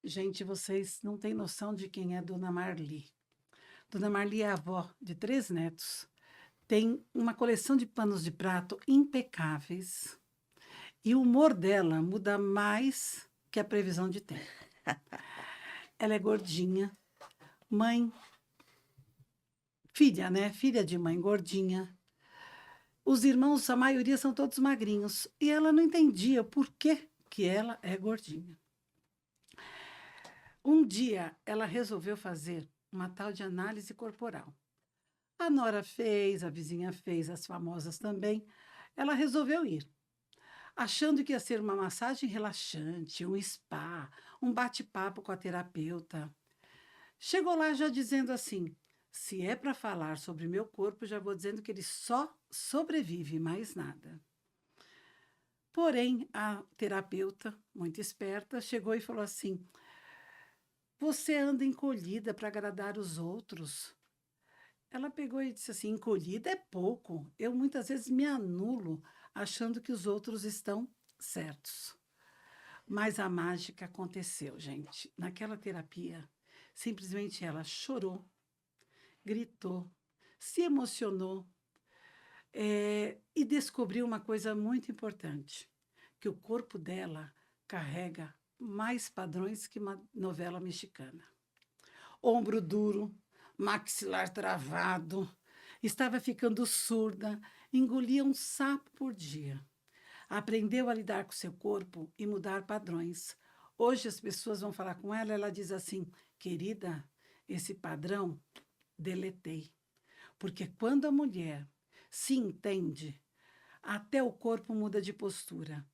Gente, vocês não têm noção de quem é Dona Marli. Dona Marli é avó de 3 netos, tem uma coleção de panos de prato impecáveis e o humor dela muda mais que a previsão de tempo. Ela é gordinha, mãe, filha, né? Filha de mãe gordinha. Os irmãos, a maioria são todos magrinhos e ela não entendia por que que ela é gordinha. Um dia ela resolveu fazer uma tal de análise corporal. A nora fez, a vizinha fez, as famosas também. Ela resolveu ir, achando que ia ser uma massagem relaxante, um spa, um bate-papo com a terapeuta. Chegou lá já dizendo assim: se é para falar sobre meu corpo, já vou dizendo que ele só sobrevive, mais nada. Porém, a terapeuta, muito esperta, chegou e falou assim: você anda encolhida para agradar os outros. Ela pegou e disse assim: encolhida é pouco. Eu muitas vezes me anulo achando que os outros estão certos. Mas a mágica aconteceu, gente. Naquela terapia, simplesmente ela chorou, gritou, se emocionou, e descobriu uma coisa muito importante: que o corpo dela carrega mais padrões que uma novela mexicana. Ombro duro, maxilar travado, estava ficando surda, engolia um sapo por dia. Aprendeu a lidar com seu corpo e mudar padrões. Hoje as pessoas vão falar com ela, ela diz assim: querida, esse padrão deletei. Porque quando a mulher se entende, até o corpo muda de postura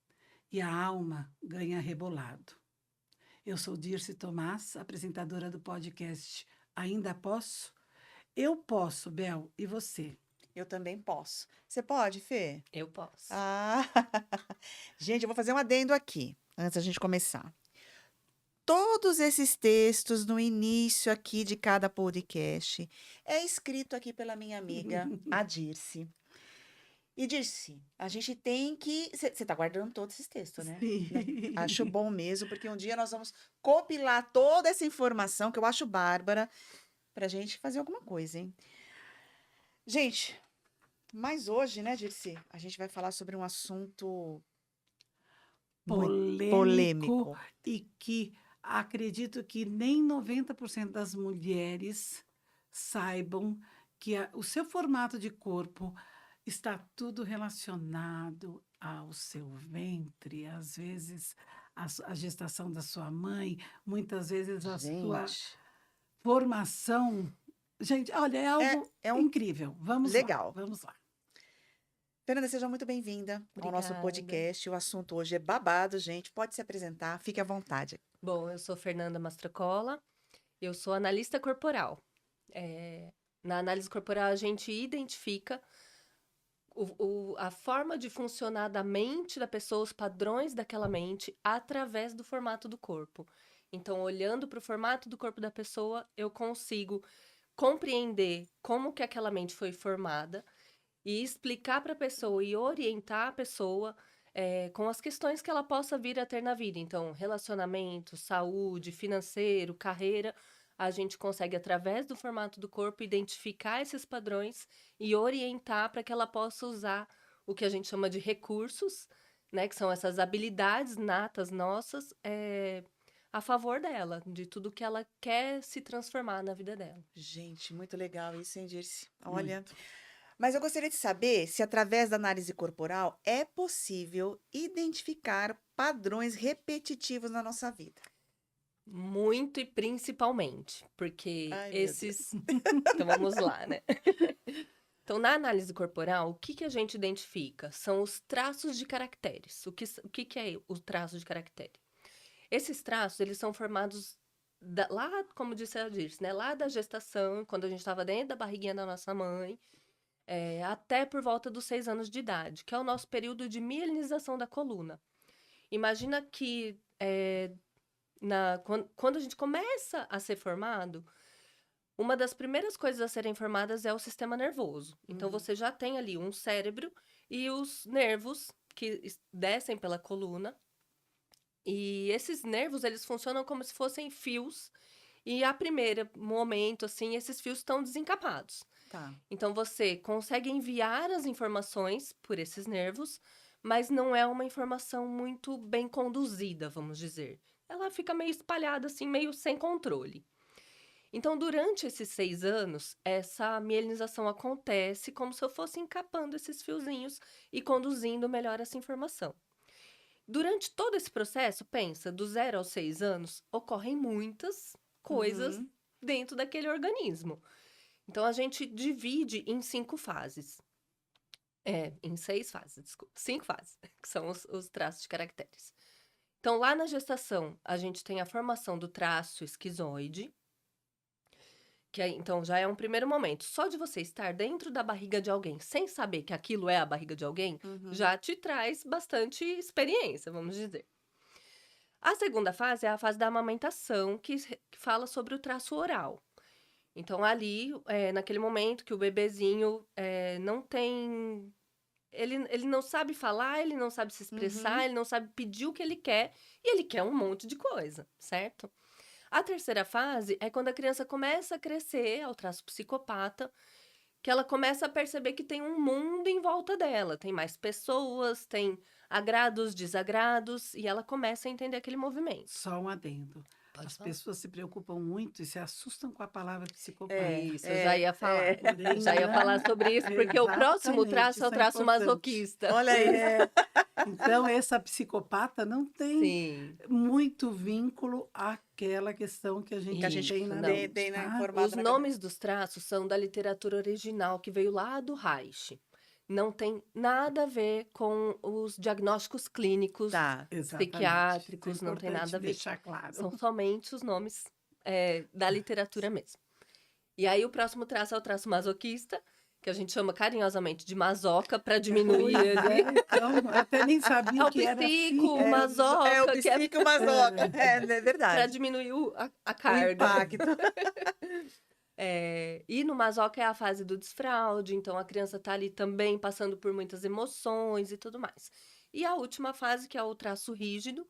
e a alma ganha rebolado. Eu sou Dirce Tomás, apresentadora do podcast Ainda Posso? Eu posso, Bel, e você? Eu também posso. Você pode, Fê? Eu posso. Ah, gente, eu vou fazer um adendo aqui, antes da gente começar. Todos esses textos no início aqui de cada podcast é escrito aqui pela minha amiga, a Dirce. E Dirce, a gente tem que. Você está guardando todos esses textos, né? Acho Sim. bom mesmo, porque um dia nós vamos compilar toda essa informação que eu acho bárbara para a gente fazer alguma coisa, hein? Gente, mas hoje, né, Dirce, a gente vai falar sobre um assunto muito Polêmico polêmico. e que acredito que nem 90% das mulheres saibam que o seu formato de corpo está tudo relacionado ao seu ventre, às vezes a gestação da sua mãe, muitas vezes a sua Gente, formação. Gente, olha, é algo é um incrível. Vamos lá, legal. vamos lá. Fernanda, seja muito bem-vinda ao nosso Obrigada. podcast. O assunto hoje é babado, gente. Pode se apresentar, fique à vontade. Bom, eu sou Fernanda Mastracola, eu sou analista corporal. Na análise corporal, a gente identifica a forma de funcionar da mente da pessoa, os padrões daquela mente, através do formato do corpo. Então, olhando para o formato do corpo da pessoa, eu consigo compreender como que aquela mente foi formada e explicar para a pessoa e orientar a pessoa com as questões que ela possa vir a ter na vida. Então, relacionamento, saúde, financeiro, carreira, a gente consegue, através do formato do corpo, identificar esses padrões e orientar para que ela possa usar o que a gente chama de recursos, né, que são essas habilidades natas nossas, a favor dela, de tudo que ela quer se transformar na vida dela. Gente, muito legal isso, hein, Dirce? Olha. Muito. Mas eu gostaria de saber se, através da análise corporal, é possível identificar padrões repetitivos na nossa vida. Muito e principalmente, porque Ai, meu Deus. esses. Então vamos lá, né? Então, na análise corporal, o que a gente identifica? São os traços de caracteres. O que é o traço de caractere? Esses traços, eles são formados lá, como disse a Dirce, né? Lá da gestação, quando a gente estava dentro da barriguinha da nossa mãe, até por volta dos 6 anos de idade, que é o nosso período de mielinização da coluna. Imagina que quando a gente começa a ser formado, uma das primeiras coisas a serem formadas é o sistema nervoso. Então, você já tem ali um cérebro e os nervos que descem pela coluna E esses nervos, eles funcionam como se fossem fios. E a primeiro momento, assim, esses fios estão desencapados. Tá. Então, você consegue enviar as informações por esses nervos, mas não é uma informação muito bem conduzida, vamos dizer. Ela fica meio espalhada, assim, meio sem controle. Então, durante esses 6 anos, essa mielinização acontece como se eu fosse encapando esses fiozinhos e conduzindo melhor essa informação. Durante todo esse processo, pensa, do 0 aos 6 anos, ocorrem muitas coisas Uhum. dentro daquele organismo. Então, a gente divide em 5 fases. Em 6 fases, desculpa. 5 fases, que são os traços de caracteres. Então, lá na gestação, a gente tem a formação do traço esquizoide, que então já é um primeiro momento. Só de você estar dentro da barriga de alguém sem saber que aquilo é a barriga de alguém, Uhum. já te traz bastante experiência, vamos dizer. A segunda fase é a fase da amamentação, que fala sobre o traço oral. Então, ali, naquele momento que o bebezinho não tem. Ele não sabe falar, ele não sabe se expressar, Uhum. ele não sabe pedir o que ele quer, e ele quer um monte de coisa, certo? A terceira fase é quando a criança começa a crescer, ao traço psicopata, que ela começa a perceber que tem um mundo em volta dela, tem mais pessoas, tem agrados, desagrados, e ela começa a entender aquele movimento. Só um adendo. Pode As falar. pessoas se preocupam muito e se assustam com a palavra psicopata. Isso, eu já ia falar. Porém, Já ia falar sobre isso, porque o próximo exatamente, traço é o isso é traço importante. masoquista. Olha aí. Então, essa psicopata não tem Sim. muito vínculo àquela questão que a gente Que a gente tem na não. mente, tem na tá? informada Os na nomes dos traços são da literatura original, que veio lá do Reich. Não tem nada a ver com os diagnósticos clínicos, Tá. Exatamente. psiquiátricos, Isso é não tem nada a importante ver. deixar claro. São somente os nomes da literatura mesmo. E aí, o próximo traço é o traço masoquista, que a gente chama carinhosamente de masoca, para diminuir Pois ali. então, eu até nem sabia É o que era psico, assim. o masoca, É o que é psico masoca. É para verdade. diminuir a O carga. impacto. E no masoca é a fase do desfraude, então a criança tá ali também passando por muitas emoções e tudo mais. E a última fase, que é o traço rígido,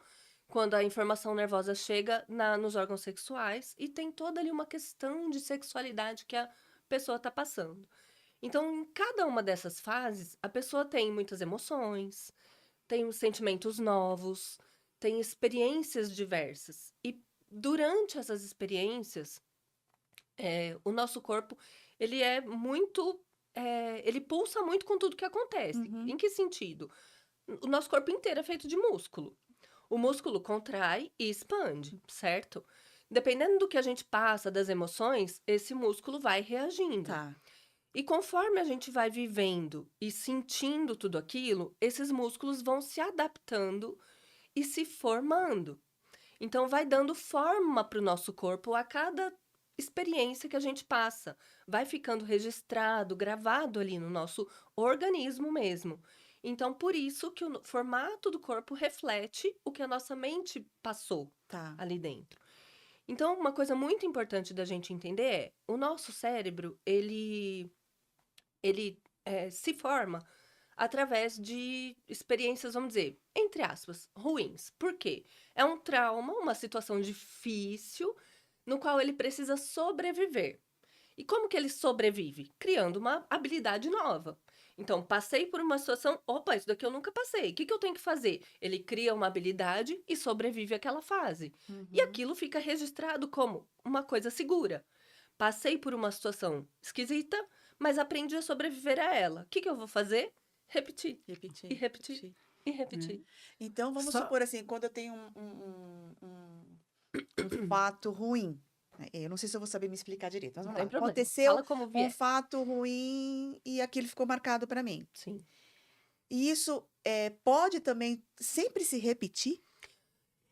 quando a informação nervosa chega nos órgãos sexuais e tem toda ali uma questão de sexualidade que a pessoa tá passando. Então, em cada uma dessas fases, a pessoa tem muitas emoções, tem os sentimentos novos, tem experiências diversas. E durante essas experiências, o nosso corpo, ele é muito, ele pulsa muito com tudo que acontece. Uhum. Em que sentido? O nosso corpo inteiro é feito de músculo. O músculo contrai e expande, certo? Dependendo do que a gente passa, das emoções, esse músculo vai reagindo. Tá. E conforme a gente vai vivendo e sentindo tudo aquilo, esses músculos vão se adaptando e se formando. Então, vai dando forma para o nosso corpo a cada experiência que a gente passa. Vai ficando registrado, gravado ali no nosso organismo mesmo. Então, por isso que o formato do corpo reflete o que a nossa mente passou Tá. ali dentro. Então, uma coisa muito importante da gente entender é, o nosso cérebro, ele se forma através de experiências, vamos dizer, entre aspas, ruins. Por quê? É um trauma, uma situação difícil, no qual ele precisa sobreviver. E como que ele sobrevive? Criando uma habilidade nova. Então, passei por uma situação, opa, isso daqui eu nunca passei. O que eu tenho que fazer? Ele cria uma habilidade e sobrevive àquela fase. E Uhum. aquilo fica registrado como uma coisa segura. Passei por uma situação esquisita, mas aprendi a sobreviver a ela. O que eu vou fazer? Repetir, Repetir. e repetir, e repetir. Então, vamos Só- supor assim, quando eu tenho um fato ruim, né? Eu não sei se eu vou saber me explicar direito, mas Não vamos tem lá. problema. Aconteceu Fala como um vier. fato ruim e aquilo ficou marcado para mim. Sim. E isso pode também sempre se repetir?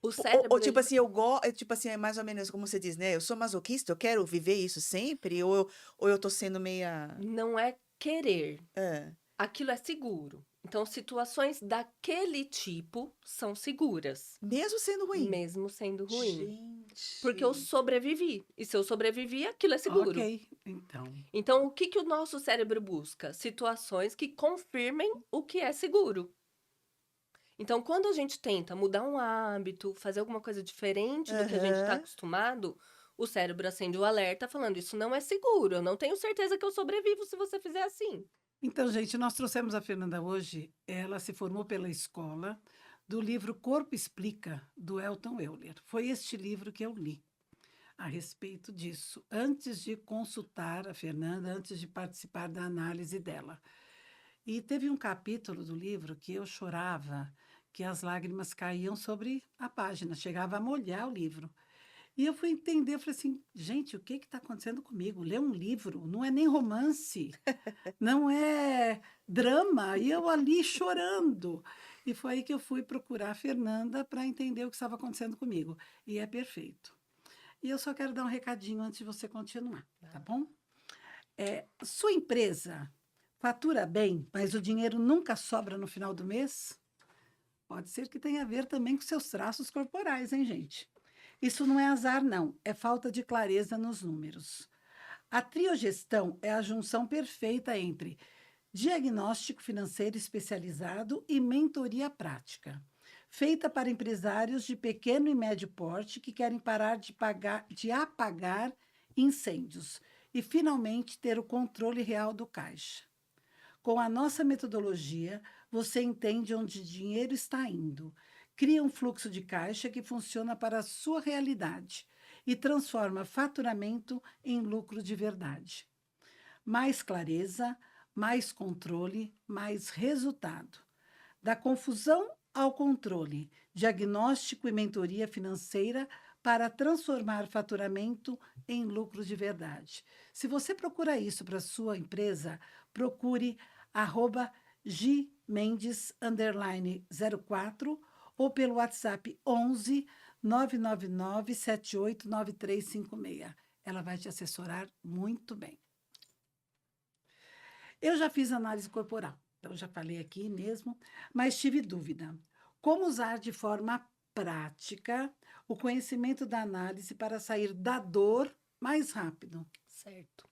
O Ou cérebro, tipo ele- assim, tipo assim, é mais ou menos como você diz, né? Eu sou masoquista, eu quero viver isso sempre? Ou eu tô sendo meia. não é querer. Ah, Aquilo é seguro. Então, situações daquele tipo são seguras, mesmo sendo ruim? mesmo sendo ruim. Gente. Porque eu sobrevivi. E se eu sobrevivi, aquilo é seguro. Ok, então. Então, o que o nosso cérebro busca? Situações que confirmem o que é seguro. Então, quando a gente tenta mudar um hábito, fazer alguma coisa diferente do que a gente está Aham. acostumado, o cérebro acende o alerta falando: isso não é seguro, eu não tenho certeza que eu sobrevivo se você fizer assim. Então, gente, nós trouxemos a Fernanda hoje. Ela se formou pela escola do livro Corpo Explica, do Elton Euler. Foi este livro que eu li a respeito disso, antes de consultar a Fernanda, antes de participar da análise dela. E teve um capítulo do livro que eu chorava, que as lágrimas caíam sobre a página, chegava a molhar o livro. E eu fui entender, eu falei assim, gente, o que está acontecendo comigo? Ler um livro não é nem romance, não é drama, e eu ali chorando. E foi aí que eu fui procurar a Fernanda para entender o que estava acontecendo comigo. E é perfeito. E eu só quero dar um recadinho antes de você continuar, tá bom? Sua empresa fatura bem, mas o dinheiro nunca sobra no final do mês? Pode ser que tenha a ver também com seus traços corporais, hein, gente? Isso não é azar, não, é falta de clareza nos números. A triogestão é a junção perfeita entre diagnóstico financeiro especializado e mentoria prática, feita para empresários de pequeno e médio porte que querem parar de apagar incêndios e finalmente ter o controle real do caixa. Com a nossa metodologia, você entende onde o dinheiro está indo, cria um fluxo de caixa que funciona para a sua realidade e transforma faturamento em lucro de verdade. Mais clareza, mais controle, mais resultado. Da confusão ao controle, diagnóstico e mentoria financeira para transformar faturamento em lucro de verdade. Se você procura isso para sua empresa, procure @gmendes_04 ou pelo WhatsApp 11 999 789356. Ela vai te assessorar muito bem. Eu já fiz análise corporal, então já falei aqui mesmo, mas tive dúvida. Como usar de forma prática o conhecimento da análise para sair da dor mais rápido? Certo.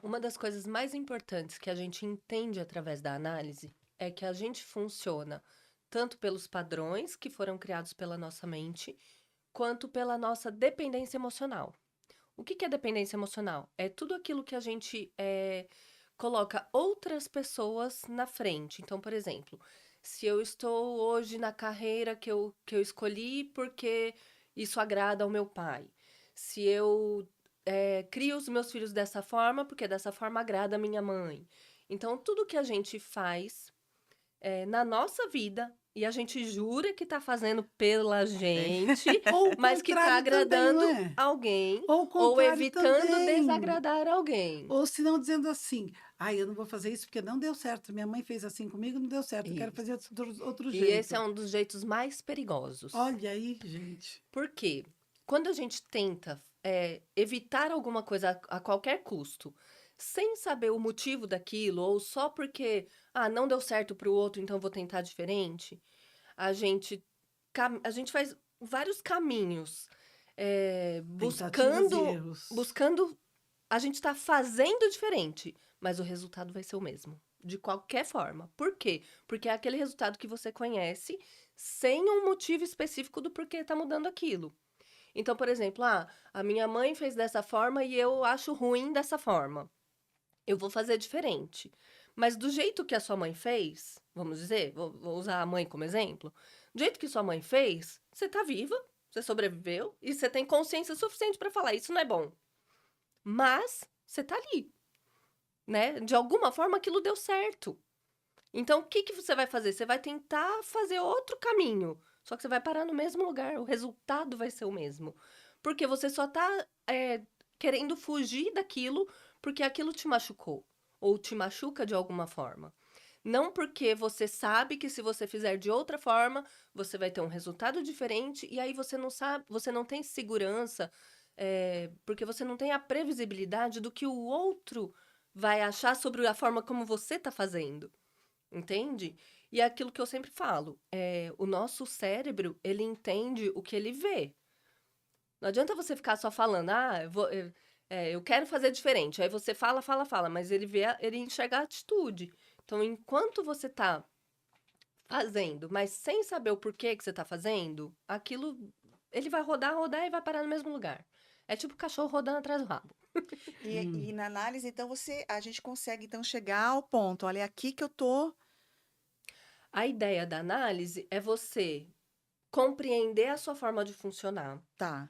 Uma das coisas mais importantes que a gente entende através da análise é que a gente funciona tanto pelos padrões que foram criados pela nossa mente, quanto pela nossa dependência emocional. O que é dependência emocional? É tudo aquilo que a gente coloca outras pessoas na frente. Então, por exemplo, se eu estou hoje na carreira que eu escolhi porque isso agrada ao meu pai, se eu crio os meus filhos dessa forma porque dessa forma agrada a minha mãe. Então, tudo que a gente faz na nossa vida e a gente jura que tá fazendo pela gente, Ou o mas que tá contrário também, não agradando é? alguém Ou o ou contrário evitando também. desagradar alguém. Ou se não dizendo assim, eu não vou fazer isso porque não deu certo. Minha mãe fez assim comigo, não deu certo. Eu quero Isso. fazer outro E esse é jeito. um dos jeitos mais perigosos. Olha aí, gente. Por quê? Quando a gente tenta evitar alguma coisa a qualquer custo, sem saber o motivo daquilo, ou só porque, não deu certo para o outro, então vou tentar diferente, a gente, a gente faz vários caminhos, Tentativas e buscando, erros. buscando, a gente está fazendo diferente, mas o resultado vai ser o mesmo, de qualquer forma. Por quê? Porque é aquele resultado que você conhece, sem um motivo específico do porquê está mudando aquilo. Então, por exemplo, a minha mãe fez dessa forma e eu acho ruim dessa forma. Eu vou fazer diferente. Mas do jeito que a sua mãe fez, vamos dizer, vou usar a mãe como exemplo. Do jeito que sua mãe fez, você tá viva, você sobreviveu e você tem consciência suficiente para falar isso não é bom. Mas você tá ali, né? De alguma forma aquilo deu certo. Então, o que você vai fazer? Você vai tentar fazer outro caminho. Só que você vai parar no mesmo lugar. O resultado vai ser o mesmo. Porque você só tá querendo fugir daquilo porque aquilo te machucou. Ou te machuca de alguma forma. Não porque você sabe que se você fizer de outra forma, você vai ter um resultado diferente. E aí você não sabe, você não tem segurança, porque você não tem a previsibilidade do que o outro vai achar sobre a forma como você tá fazendo. Entende? E é aquilo que eu sempre falo, o nosso cérebro, ele entende o que ele vê. Não adianta você ficar só falando, eu quero fazer diferente. Aí você fala, fala, fala, mas ele enxerga a atitude. Então, enquanto você tá fazendo, mas sem saber o porquê que você tá fazendo, aquilo, ele vai rodar, rodar e vai parar no mesmo lugar. É tipo cachorro rodando atrás do rabo. E na análise, então, a gente consegue, então, chegar ao ponto, olha, é aqui que eu tô... A ideia da análise é você compreender a sua forma de funcionar. Tá.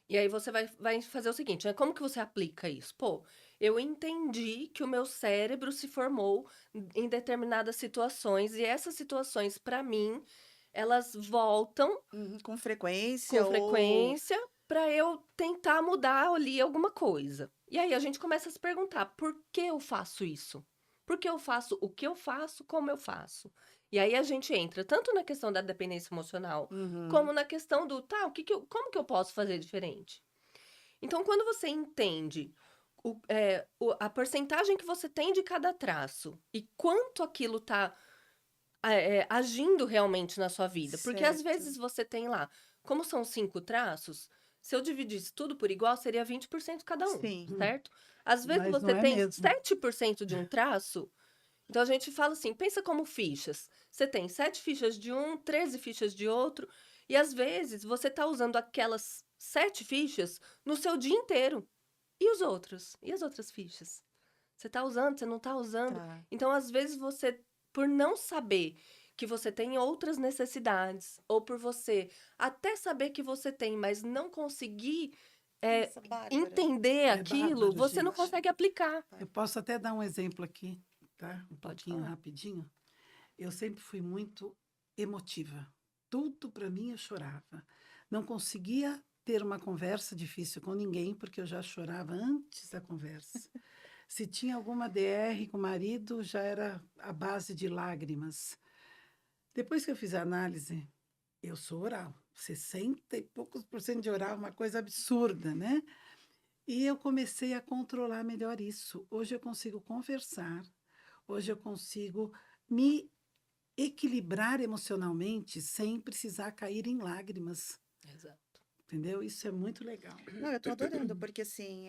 E aí você vai fazer o seguinte, né? Como que você aplica isso? Pô, eu entendi que o meu cérebro se formou em determinadas situações e essas situações, para mim, elas voltam Uhum, com frequência com ou... frequência para eu tentar mudar ali alguma coisa. E aí a gente começa a se perguntar, por que eu faço isso? Por que eu faço o que eu faço, como eu faço? E aí a gente entra tanto na questão da dependência emocional, Uhum, como na questão do, tá, como que eu posso fazer diferente? Então, quando você entende a porcentagem que você tem de cada traço e quanto aquilo está agindo realmente na sua vida, porque às certo. vezes você tem lá, como são 5 traços, se eu dividisse tudo por igual, seria 20% cada um, Sim. certo? Às vezes Mas não você é tem mesmo. 7% de um traço, então a gente fala assim, pensa como fichas. Você tem 7 fichas de um, 13 fichas de outro, e às vezes você está usando aquelas 7 fichas no seu dia inteiro. E os outros? E as outras fichas? Você está usando, você não está usando? Tá. Então, às vezes, você, por não saber que você tem outras necessidades, ou por você até saber que você tem, mas não conseguir Nossa, Bárbara. entender É aquilo, bárbaro, você não gente. consegue aplicar. Eu posso até dar um exemplo aqui, tá? Um Pode pouquinho falar. rapidinho. Eu sempre fui muito emotiva. Tudo para mim eu chorava. Não conseguia ter uma conversa difícil com ninguém, porque eu já chorava antes da conversa. Se tinha alguma DR com o marido, já era a base de lágrimas. Depois que eu fiz a análise, eu sou oral. 60 e poucos por cento de oral, uma coisa absurda, né? E eu comecei a controlar melhor isso. Hoje eu consigo conversar, hoje eu consigo me equilibrar emocionalmente sem precisar cair em lágrimas, Exato. entendeu? Isso é muito legal. Não, eu tô adorando, porque assim,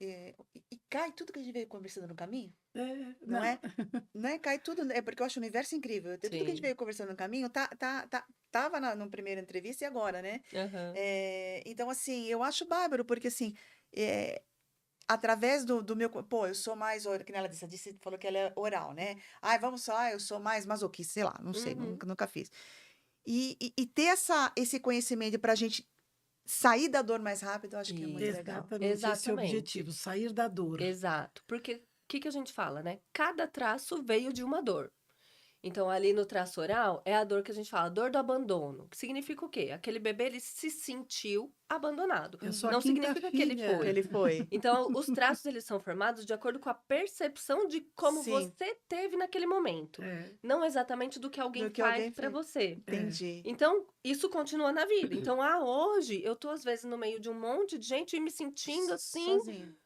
e cai tudo que a gente veio conversando no caminho, não Não, é? Não é? Cai tudo, é porque eu acho o universo incrível. Tudo que a gente Sim. veio conversando no caminho, tava na primeira entrevista e agora, né? Aham. Então, assim, eu acho bárbaro, porque assim, é, através do meu. Pô, eu sou mais. Que nem ela disse, falou que ela é oral, né? Ai, vamos só, eu sou mais masoquista, sei lá, não sei, Uhum. nunca fiz. E ter esse conhecimento pra gente sair da dor mais rápido, eu acho que é muito Isso. legal. exatamente esse é o Exatamente. objetivo, sair da dor. Exato. Porque o que a gente fala, né? Cada traço veio de uma dor. Então, ali no traço oral, é a dor que a gente fala, dor do abandono. Que significa o quê? Aquele bebê, ele se sentiu abandonado. Eu sou a Não quinta significa que ele filha. foi. Ele foi. Então, os traços, eles são formados de acordo com a percepção de como Sim. você teve naquele momento. É, Não exatamente do que alguém Do que faz alguém pra fez. você. Entendi. Então, isso continua na vida. Então, hoje, eu tô, às vezes, no meio de um monte de gente e me sentindo, assim, Sozinho.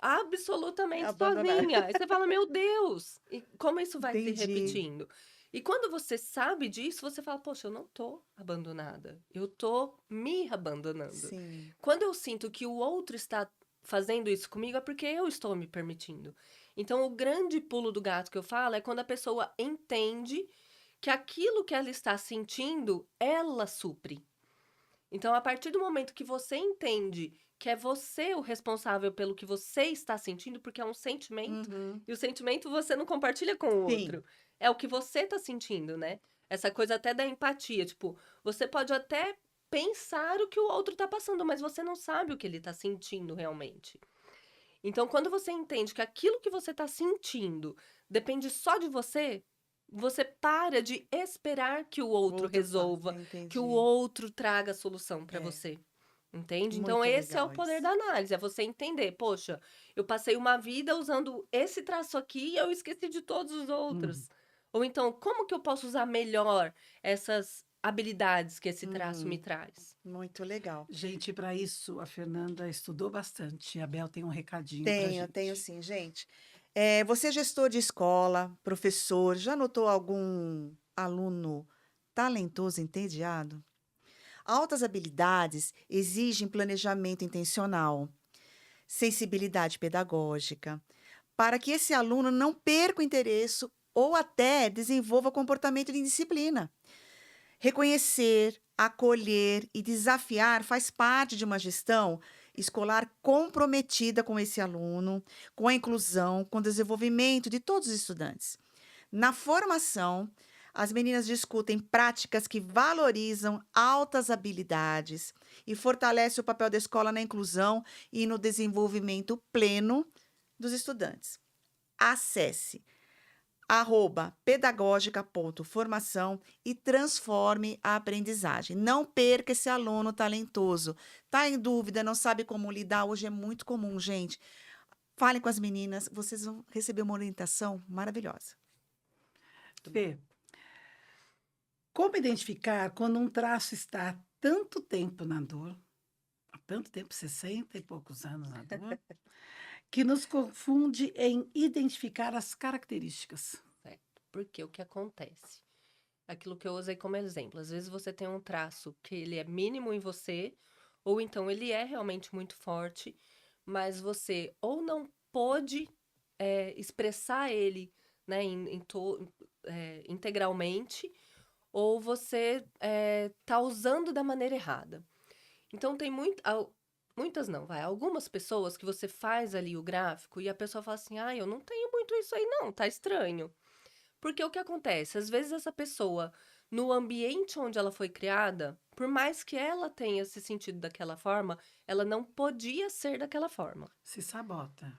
absolutamente Abandonada. sozinha. Aí você fala, meu Deus, e como isso vai se Entendi. repetindo? E quando você sabe disso, você fala, poxa, eu não tô abandonada, eu tô me abandonando. Sim. Quando eu sinto que o outro está fazendo isso comigo, é porque eu estou me permitindo. Então, o grande pulo do gato que eu falo é quando a pessoa entende que aquilo que ela está sentindo, ela supre. Então, a partir do momento que você entende que é você o responsável pelo que você está sentindo, porque é um sentimento, Uhum. e o sentimento você não compartilha com o Sim. outro. É o que você está sentindo, né? Essa coisa até da empatia. Tipo, você pode até pensar o que o outro está passando, mas você não sabe o que ele está sentindo realmente. Então, quando você entende que aquilo que você está sentindo depende só de você, você para de esperar que o outro resolva, que o Entendi. outro traga a solução para É. você. Entende? Então, Muito esse é o legal poder isso. da análise, é você entender, poxa, eu passei uma vida usando esse traço aqui e eu esqueci de todos os outros. Ou então, como que eu posso usar melhor essas habilidades que esse traço me traz? Muito legal. gente, para isso a Fernanda estudou bastante. A Bel tem um recadinho para Tenho gente. sim, gente. Você é gestor de escola, professor, já notou algum aluno talentoso entediado? Altas habilidades exigem planejamento intencional, sensibilidade pedagógica, para que esse aluno não perca o interesse ou até desenvolva comportamento de indisciplina. Reconhecer, acolher e desafiar faz parte de uma gestão escolar comprometida com esse aluno, com a inclusão, com o desenvolvimento de todos os estudantes. Na formação, as meninas discutem práticas que valorizam altas habilidades e fortalecem o papel da escola na inclusão e no desenvolvimento pleno dos estudantes. Acesse @pedagogica.formação e transforme a aprendizagem. Não perca esse aluno talentoso. Tá em dúvida, não sabe como lidar? Hoje é muito comum, gente. Falem com as meninas, vocês vão receber uma orientação maravilhosa. Fê, como identificar quando um traço está há tanto tempo na dor, há tanto tempo, 60 e poucos anos na dor, que nos confunde em identificar as características? Certo. Porque o que acontece? Aquilo que eu usei como exemplo. Às vezes você tem um traço que ele é mínimo em você, ou então ele é realmente muito forte, mas você ou não pôde expressar ele, né, integralmente, ou você tá usando da maneira errada. Então tem muitas não, algumas pessoas que você faz ali o gráfico e a pessoa fala assim, eu não tenho muito isso aí não, tá estranho. Porque o que acontece? Às vezes essa pessoa, no ambiente onde ela foi criada, por mais que ela tenha se sentido daquela forma, ela não podia ser daquela forma. Se sabota.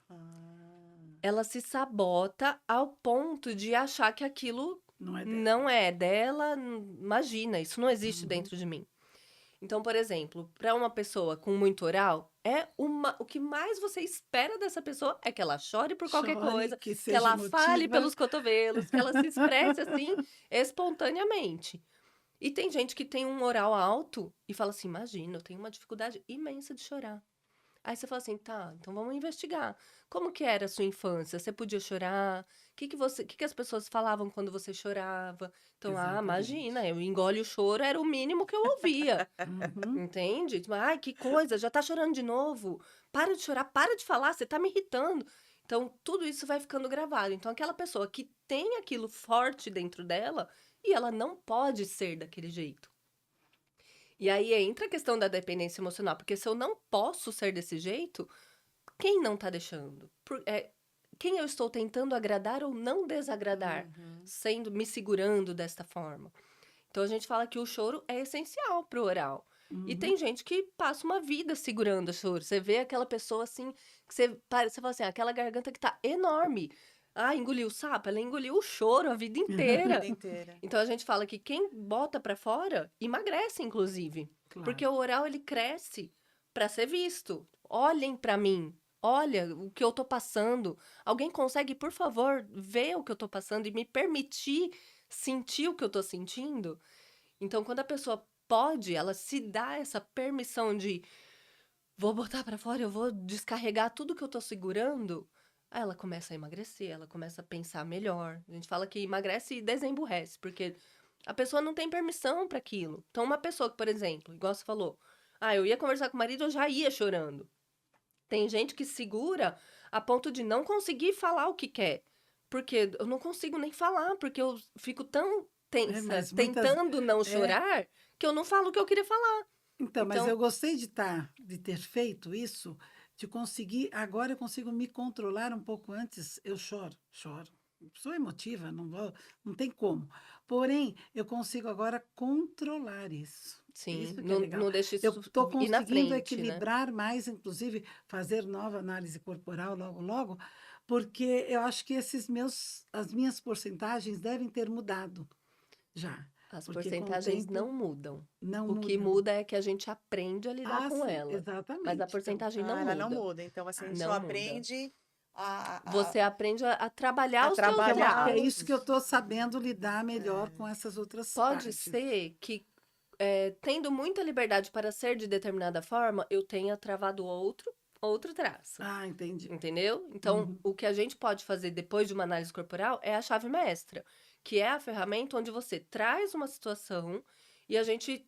Ela se sabota ao ponto de achar que aquilo Não é dela. não é dela. Imagina, isso não existe Uhum. dentro de mim. Então, por exemplo, para uma pessoa com muito oral, o que mais você espera dessa pessoa é que ela chore por qualquer Chore, coisa, que que seja ela fale emotiva. pelos cotovelos, que ela se expresse assim espontaneamente. E tem gente que tem um oral alto e fala assim: imagina, eu tenho uma dificuldade imensa de chorar. Aí você fala assim, tá, então vamos investigar. Como que era a sua infância? Você podia chorar? O que as pessoas falavam quando você chorava? Então, Exatamente. imagina, eu engole o choro, era o mínimo que eu ouvia. Uhum. Entende? Tipo, ai, que coisa, já tá chorando de novo. Para de chorar, para de falar, você tá me irritando. Então, tudo isso vai ficando gravado. Então, aquela pessoa que tem aquilo forte dentro dela e ela não pode ser daquele jeito. E aí entra a questão da dependência emocional, porque se eu não posso ser desse jeito, quem não tá deixando? Quem eu estou tentando agradar ou não desagradar, me segurando desta forma? Então a gente fala que o choro é essencial pro oral. E Uhum. tem gente que passa uma vida segurando o choro. Você vê aquela pessoa assim, que você fala assim, aquela garganta que tá enorme. Engoliu o sapo, ela engoliu o choro a vida A inteira. vida inteira. Então a gente fala que quem bota pra fora emagrece, inclusive. Porque Claro. o oral ele cresce pra ser visto. Olhem pra mim. Olha o que eu tô passando. Alguém consegue, por favor, ver o que eu tô passando e me permitir sentir o que eu tô sentindo? Então, quando a pessoa pode, ela se dá essa permissão de vou botar pra fora, eu vou descarregar tudo que eu tô segurando. Aí ela começa a emagrecer, ela começa a pensar melhor. A gente fala que emagrece e desemburrece, porque a pessoa não tem permissão para aquilo. Então, uma pessoa que, por exemplo, igual você falou, eu ia conversar com o marido, eu já ia chorando. Tem gente que segura a ponto de não conseguir falar o que quer. Porque eu não consigo nem falar, porque eu fico tão tensa, Mas tentando não é, chorar, que eu não falo o que eu queria falar. então, mas Então, eu gostei de ter feito isso, de conseguir. Agora eu consigo me controlar um pouco antes. Eu choro, choro. Sou emotiva, não tem como. Porém, eu consigo agora controlar isso. sim, Isso que é não, legal. não deixe Eu isso estou ir na conseguindo frente, né? equilibrar mais, inclusive fazer nova análise corporal logo, logo, porque eu acho que as minhas porcentagens devem ter mudado já. As Porque com o porcentagens tempo não mudam. não O que mudam. muda é que a gente aprende a lidar com Sim, ela. Mas a exatamente. Então, porcentagem não Ela não muda. muda. Então, assim, a gente só Não muda. aprende a, Você aprende a trabalhar a os teus que eu acho que trabalhar é isso que eu lados. estou sabendo lidar melhor com essas outras Pode partes. ser que, tendo muita liberdade para ser de determinada forma, eu tenha travado outro traço. Ah, entendi. Entendeu? Então, Uhum. o que a gente pode fazer depois de uma análise corporal é a chave mestra, que é a ferramenta onde você traz uma situação e a gente,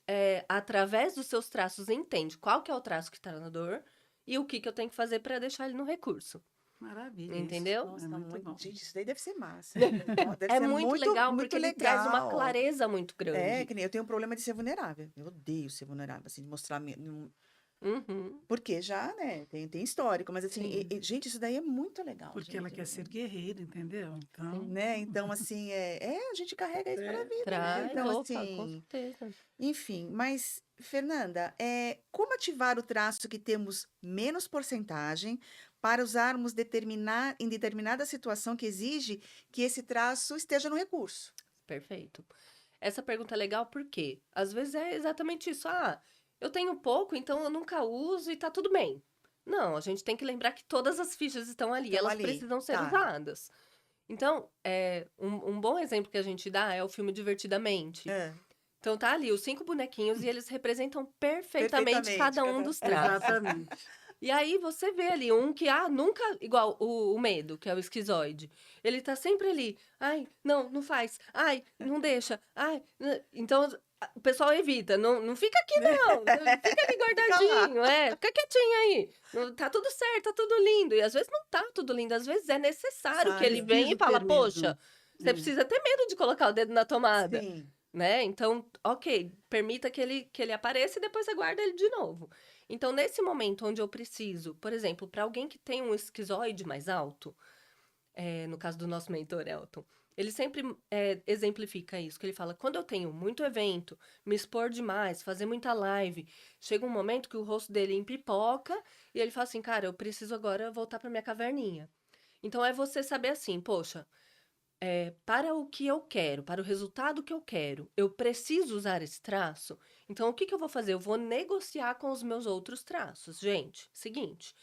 através dos seus traços, entende qual que é o traço que está na dor e o que eu tenho que fazer para deixar ele no recurso. Maravilha isso. Entendeu? Nossa, É tá muito bom. Gente, isso daí deve ser massa. Ó, deve É ser muito legal muito porque ele traz uma legal. clareza muito É, grande. que nem eu tenho um problema de ser vulnerável. Eu odeio ser vulnerável, assim, de mostrar. Uhum, Porque já, né, tem histórico, mas assim, sim, gente, isso daí é muito legal, Porque ela gente. quer ser guerreira, entendeu? Então, sim. Né? Então, assim, a gente carrega isso pra é, vida, né? Traz, Então, opa, com assim, certeza. enfim, mas, Fernanda, como ativar o traço que temos menos porcentagem para usarmos em determinada situação que exige que esse traço esteja no recurso? Perfeito. Essa pergunta é legal porque, às vezes, é exatamente isso. Ah, eu tenho pouco, então eu nunca uso e tá tudo bem. Não, a gente tem que lembrar que todas as fichas estão ali, Então, elas ali, precisam ser tá. usadas. Então, um bom exemplo que a gente dá é o filme Divertidamente. É, Então, tá ali os 5 bonequinhos e eles representam perfeitamente perfeitamente. cada um dos traços. exatamente. E aí você vê ali um que, nunca, igual o medo, que é o esquizoide. Ele tá sempre ali. Ai, não, não faz. Ai, não deixa. Ai, então o pessoal evita. Não, não fica aqui, não. Fica ali Fica lá. guardadinho. Fica quietinho aí. Tá tudo certo, tá tudo lindo. E às vezes não tá tudo lindo. Às vezes é necessário que ele Saio. venha e Preciso fala, ter poxa, medo. você É. precisa ter medo de colocar o dedo na tomada. Sim. Né? Então, ok, permita que ele apareça e depois você guarda ele de novo. Então, nesse momento onde eu preciso, por exemplo, para alguém que tem um esquizoide mais alto, no caso do nosso mentor Elton, ele sempre exemplifica isso, que ele fala, quando eu tenho muito evento, me expor demais, fazer muita live, chega um momento que o rosto dele empipoca e ele fala assim, cara, eu preciso agora voltar para minha caverninha. Então, é você saber assim, poxa, para o que eu quero, para o resultado que eu preciso usar esse traço. Então, o que que eu vou fazer? Eu vou negociar com os meus outros traços. Gente, seguinte,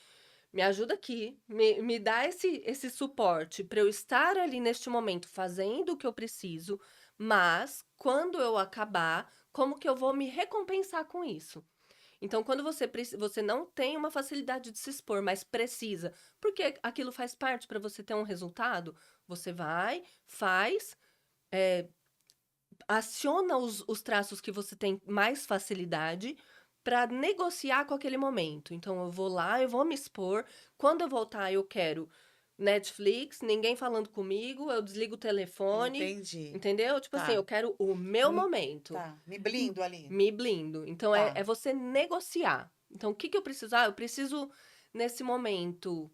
me ajuda aqui, me dá esse suporte para eu estar ali neste momento fazendo o que eu preciso, mas quando eu acabar, como que eu vou me recompensar com isso? Então, quando você não tem uma facilidade de se expor, mas precisa, porque aquilo faz parte para você ter um resultado, você vai, faz, eh, aciona os traços que você tem mais facilidade para negociar com aquele momento. Então, eu vou lá, eu vou me expor. Quando eu voltar, eu quero Netflix, ninguém falando comigo, eu desligo o telefone, Entendi. entendeu? Tipo assim, Tá. eu quero o meu Me- momento. Tá. Me blindo ali. Me blindo. Então, é, Tá. é você negociar. Então, o que que eu preciso? Eu preciso, nesse momento,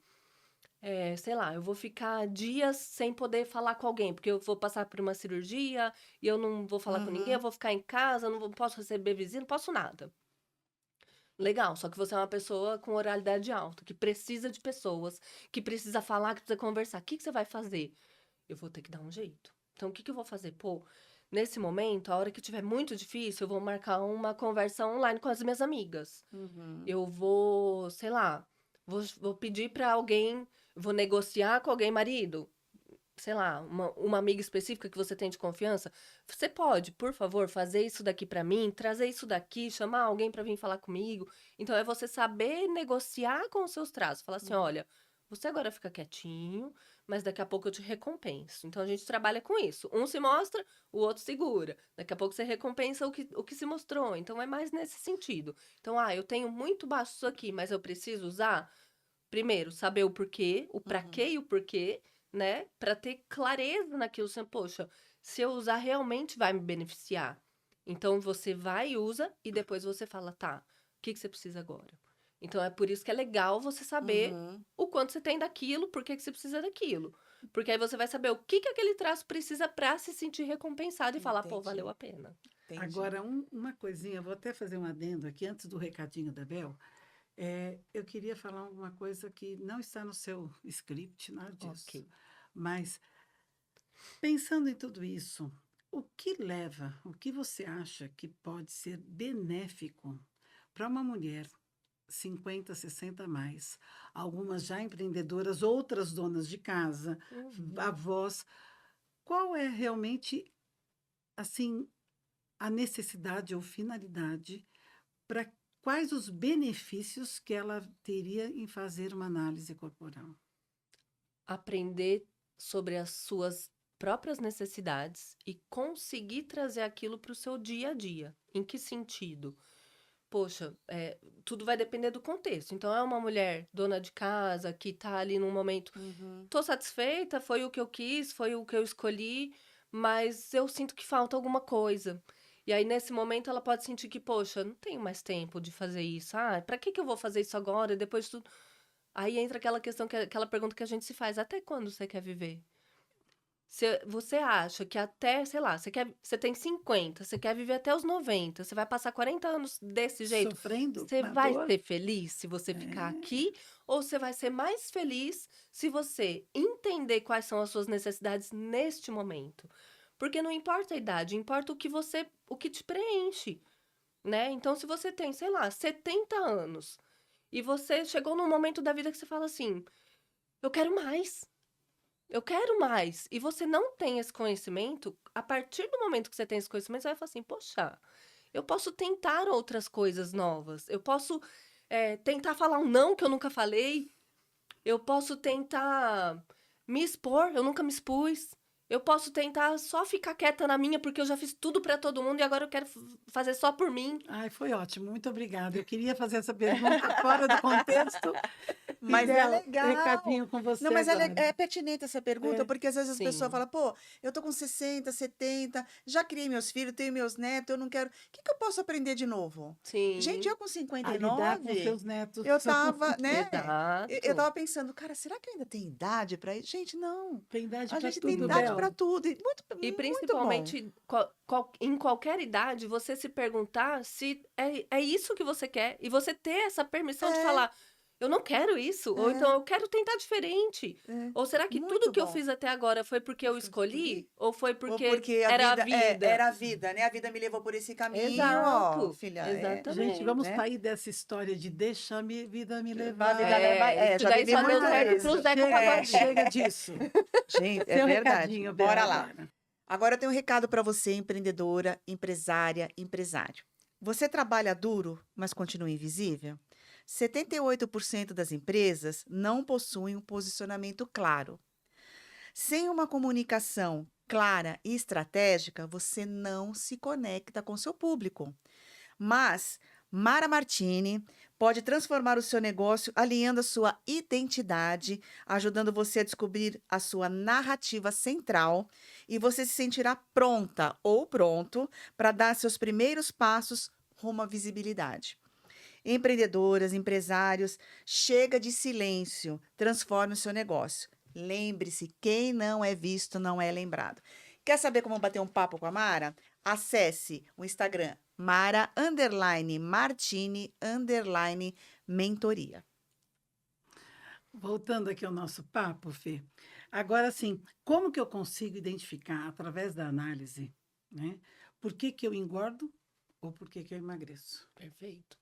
sei lá, eu vou ficar dias sem poder falar com alguém, porque eu vou passar por uma cirurgia e eu não vou falar com ninguém, eu Uhum. vou ficar em casa, posso receber visita, não posso nada. Legal, só que você é uma pessoa com oralidade alta, que precisa de pessoas, que precisa falar, que precisa conversar. O que que você vai fazer? Eu vou ter que dar um jeito. Então, o que que eu vou fazer? Pô, nesse momento, a hora que tiver muito difícil, eu vou marcar uma conversa online com as minhas amigas. Uhum. Eu vou, sei lá, vou pedir pra alguém, vou negociar com alguém, marido, sei lá, uma amiga específica que você tem de confiança. Você pode, por favor, fazer isso daqui pra mim, trazer isso daqui, chamar alguém pra vir falar comigo. Então, é você saber negociar com os seus traços. Falar assim, Uhum. olha, você agora fica quietinho, mas daqui a pouco eu te recompenso. Então, a gente trabalha com isso. Um se mostra, o outro segura. Daqui a pouco você recompensa o que se mostrou. Então, é mais nesse sentido. Então, eu tenho muito baixo isso aqui, mas eu preciso usar. Primeiro, saber o porquê, o pra Uhum. quê e o porquê, né? Pra ter clareza naquilo. Assim, poxa, se eu usar, realmente vai me beneficiar. Então, você vai e usa, e depois você fala, tá, o que que você precisa agora? Então, é por isso que é legal você saber Uhum. o quanto você tem daquilo, por que que você precisa daquilo. Porque aí você vai saber o que que aquele traço precisa pra se sentir recompensado e falar, pô, valeu Entendi. a pena. Entendi. Agora, uma coisinha, vou até fazer um adendo aqui, antes do recadinho da Bel. Eu queria falar uma coisa que não está no seu script, nada Ok. disso. Mas, pensando em tudo isso, o que você acha que pode ser benéfico para uma mulher 50, 60 a mais? Algumas já empreendedoras, outras donas de casa, Uhum. avós. Qual é realmente, assim, a necessidade ou finalidade para quais os benefícios que ela teria em fazer uma análise corporal? Aprender sobre as suas próprias necessidades e conseguir trazer aquilo para o seu dia a dia. Em que sentido? poxa, tudo vai depender do contexto. Então, é uma mulher dona de casa que tá ali num momento, Uhum. tô satisfeita, foi o que eu quis, foi o que eu escolhi, mas eu sinto que falta alguma coisa. E aí, nesse momento, ela pode sentir que, poxa, eu não tenho mais tempo de fazer isso. Ah, pra que eu vou fazer isso agora, depois de tudo? Aí entra aquela questão, aquela pergunta que a gente se faz, até quando você quer viver? Você acha que até, sei lá, você tem 50, você quer viver até os 90, você vai passar 40 anos desse jeito, Sofrendo você na vai dor. ser feliz se você ficar É, aqui? Ou você vai ser mais feliz se você entender quais são as suas necessidades neste momento? Porque não importa a idade, importa o que te preenche, né? Então, se você tem, sei lá, 70 anos e você chegou num momento da vida que você fala assim, eu quero mais. Eu quero mais. E você não tem esse conhecimento, a partir do momento que você tem esse conhecimento, você vai falar assim: poxa, eu posso tentar outras coisas novas. Eu posso tentar falar um não que eu nunca falei. Eu posso tentar me expor, eu nunca me expus. Eu posso tentar só ficar quieta na minha, porque eu já fiz tudo pra todo mundo e agora eu quero fazer só por mim. Ai, foi ótimo, muito obrigada. Eu queria fazer essa pergunta fora do contexto e Mas é der legal. recadinho com Não, você mas agora. é pertinente essa pergunta, É, porque às vezes as pessoas Sim, falam, pô, eu tô com 60, 70, já criei meus filhos, tenho meus netos, eu não quero. O que que eu posso aprender de novo? Gente, sim, eu com a lidar com 59, seus netos. eu tava, né? Eu exato. tava pensando, cara, será que eu ainda tenho idade para isso? Gente, não. Tem idade A para gente tem tudo, idade Bel. para tudo. E E muito bom. principalmente, em qualquer idade, você se perguntar se é isso que você quer. E você ter essa permissão de É, falar, eu não quero isso. Ou então, é, eu quero tentar diferente. é. Ou será que tudo Muito que eu bom. fiz até agora foi porque eu Porque eu escolhi. escolhi? Ou foi Ou porque porque a era a vida vida? era a vida, né? A vida me levou por esse caminho, ó, Exato, filha, Gente, vamos exatamente. né? sair dessa história de deixa a vida me A vida levar. leva, Isso já daí vivi só deu muito certo isso. pro Zeca Chega, É, Pagodinho. chega disso. gente, é Seu verdade. recadinho, Bel, Bora lá. agora. Agora eu tenho um recado para você, empreendedora, empresária, empresário. Você trabalha duro, mas continua invisível? 78% das empresas não possuem um posicionamento claro. Sem uma comunicação clara e estratégica, você não se conecta com seu público. Mas Mara Martini pode transformar o seu negócio alinhando a sua identidade, ajudando você a descobrir a sua narrativa central e você se sentirá pronta ou pronto para dar seus primeiros passos rumo à visibilidade. Empreendedoras, empresários, chega de silêncio, transforme o seu negócio. Lembre-se, quem não é visto não é lembrado. Quer saber como bater um papo com a Mara? Acesse o Instagram Mara_Martini_mentoria. Voltando aqui ao nosso papo, Fê. Agora, sim, como que eu consigo identificar, através da análise, né, por que que eu engordo ou por que que eu emagreço? Perfeito.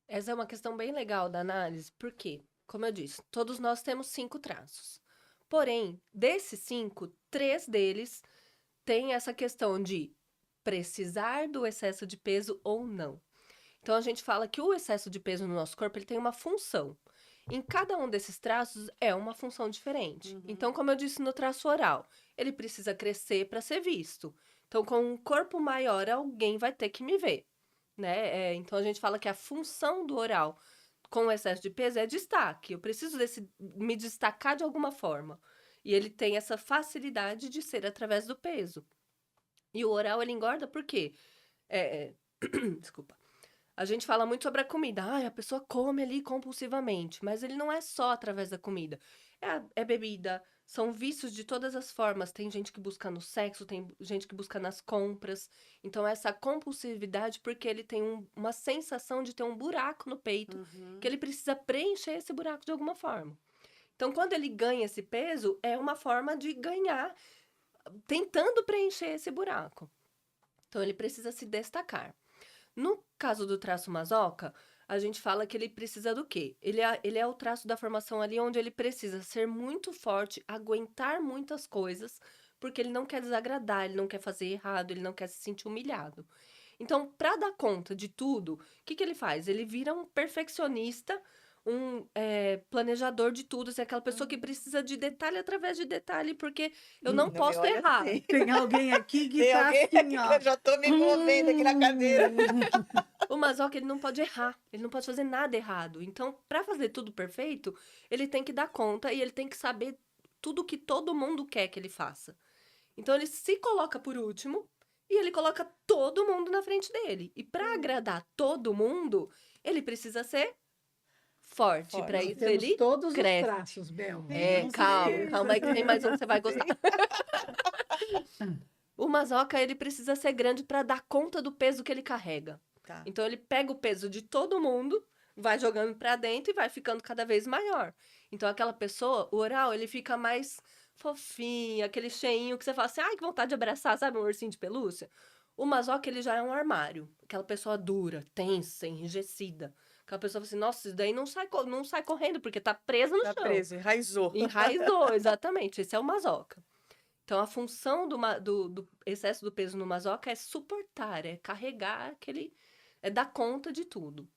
Essa é uma questão bem legal da análise, porque, como eu disse, todos nós temos 5 traços. Porém, desses 5, 3 deles têm essa questão de precisar do excesso de peso ou não. Então, a gente fala que o excesso de peso no nosso corpo ele tem uma função. Em cada um desses traços é uma função diferente. Então, como eu disse no traço oral, ele precisa crescer para ser visto. Então, com um corpo maior, alguém vai ter que me ver, né? Então, a gente fala que a função do oral com o excesso de peso é destaque. Eu preciso me destacar de alguma forma. E ele tem essa facilidade de ser através do peso. E o oral, ele engorda por quê? Desculpa. A gente fala muito sobre a comida. A pessoa come ali compulsivamente. Mas ele não é só através da comida. É bebida, são vícios de todas as formas. Tem gente que busca no sexo, tem gente que busca nas compras. Então, essa compulsividade, porque ele tem uma sensação de ter um buraco no peito, que ele precisa preencher esse buraco de alguma forma. Então, quando ele ganha esse peso, é uma forma de ganhar, tentando preencher esse buraco. Então, ele precisa se destacar. No caso do traço masoca, a gente fala que ele precisa do quê? Ele é o traço da formação ali onde ele precisa ser muito forte, aguentar muitas coisas, porque ele não quer desagradar, ele não quer fazer errado, ele não quer se sentir humilhado. Então, para dar conta de tudo, o que ele faz? Ele vira um perfeccionista, um planejador de tudo, assim, aquela pessoa que precisa de detalhe através de detalhe, porque eu não Não me posso olha errar. assim. Tem alguém aqui que Tem tá alguém assim, aqui que ó. eu já tô me movendo aqui na cadeira. O masoca, ele não pode errar, ele não pode fazer nada errado. Então, para fazer tudo perfeito, ele tem que dar conta e ele tem que saber tudo que todo mundo quer que ele faça. Então, ele se coloca por último e ele coloca todo mundo na frente dele. E para agradar todo mundo, ele precisa ser forte. Forte. Para Nós isso, temos ele todos os cresce. traços, Bel. É, Não se calma esqueça. aí que tem mais um que você vai gostar. Sim. O masoca, ele precisa ser grande para dar conta do peso que ele carrega. Tá. Então, ele pega o peso de todo mundo, vai jogando para dentro e vai ficando cada vez maior. Então, aquela pessoa, o oral, ele fica mais fofinho, aquele cheinho que você fala assim, ai, que vontade de abraçar, sabe, um ursinho de pelúcia? O masoca, ele já é um armário. Aquela pessoa dura, tensa, enrijecida. Aquela pessoa fala assim, nossa, isso daí não sai correndo, porque tá preso no Tá chão. preso, enraizou. Enraizou, exatamente. Esse é o masoca. Então, a função do excesso do peso no masoca é suportar, é carregar aquele... é dar conta de tudo.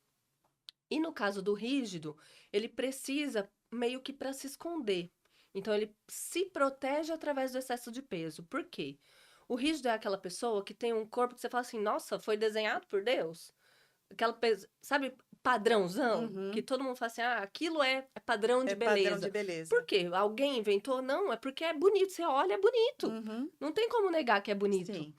E no caso do rígido, ele precisa meio que para se esconder. Então, ele se protege através do excesso de peso. Por quê? O rígido é aquela pessoa que tem um corpo que você fala assim, nossa, foi desenhado por Deus? Sabe, padrãozão? Uhum. Que todo mundo fala assim, ah, aquilo é padrão de É padrão beleza. de beleza. Por quê? Alguém inventou? Não, é porque é bonito. Você olha, é bonito. Uhum. Não tem como negar que é bonito. Sim.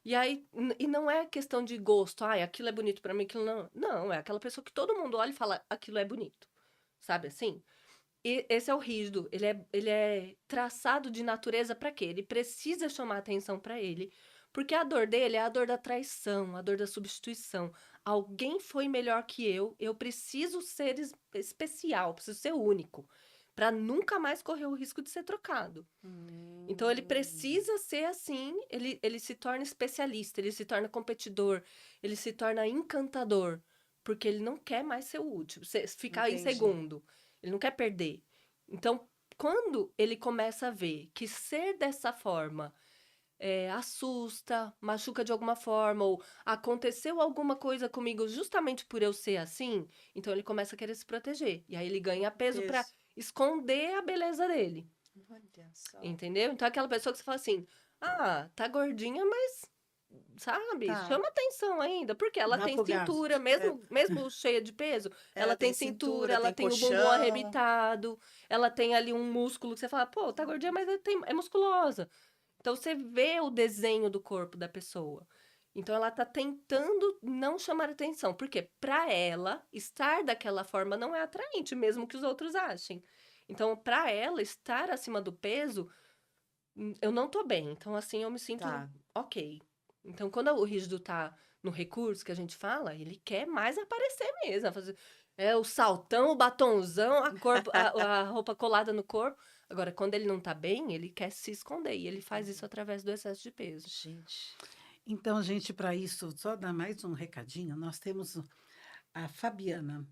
E aí, e não é questão de gosto, ai, aquilo é bonito pra mim, aquilo não. Não, é aquela pessoa que todo mundo olha e fala, aquilo é bonito. Sabe assim? E esse é o rígido, ele é traçado de natureza pra quê? Ele precisa chamar atenção pra ele, porque a dor dele é a dor da traição, a dor da substituição. Alguém foi melhor que eu preciso ser especial, preciso ser único, pra nunca mais correr o risco de ser trocado. Então, ele precisa ser assim, ele se torna especialista, ele se torna competidor, ele se torna encantador, porque ele não quer mais ser o último, ficar em Entendi. segundo, ele não quer perder. Então, quando ele começa a ver que ser dessa forma assusta, machuca de alguma forma, ou aconteceu alguma coisa comigo justamente por eu ser assim, então ele começa a querer se proteger. E aí ele ganha peso para Peso. esconder a beleza dele. Olha só. Entendeu? Então, é aquela pessoa que você fala assim, ah, tá gordinha, mas, sabe, Tá. chama atenção ainda. Porque ela Dá tem pro gasto. cintura, mesmo cheia de peso, ela tem cintura, ela tem o bumbum colchão. arrebitado, ela tem ali um músculo que você fala, pô, tá gordinha, mas é musculosa. Então, você vê o desenho do corpo da pessoa. Então, ela tá tentando não chamar atenção. Porque, pra ela, estar daquela forma não é atraente, mesmo que os outros achem. Então, pra ela, estar acima do peso, eu não tô bem. Então, assim, eu me sinto Tá. ok. Então, quando o rígido tá no recurso que a gente fala, ele quer mais aparecer mesmo. Fazer, o saltão, o batonzão, a roupa colada no corpo. Agora, quando ele não tá bem, ele quer se esconder. E ele faz isso através do excesso de peso. Gente. Então, gente, para isso, só dar mais um recadinho, nós temos a Fabiana.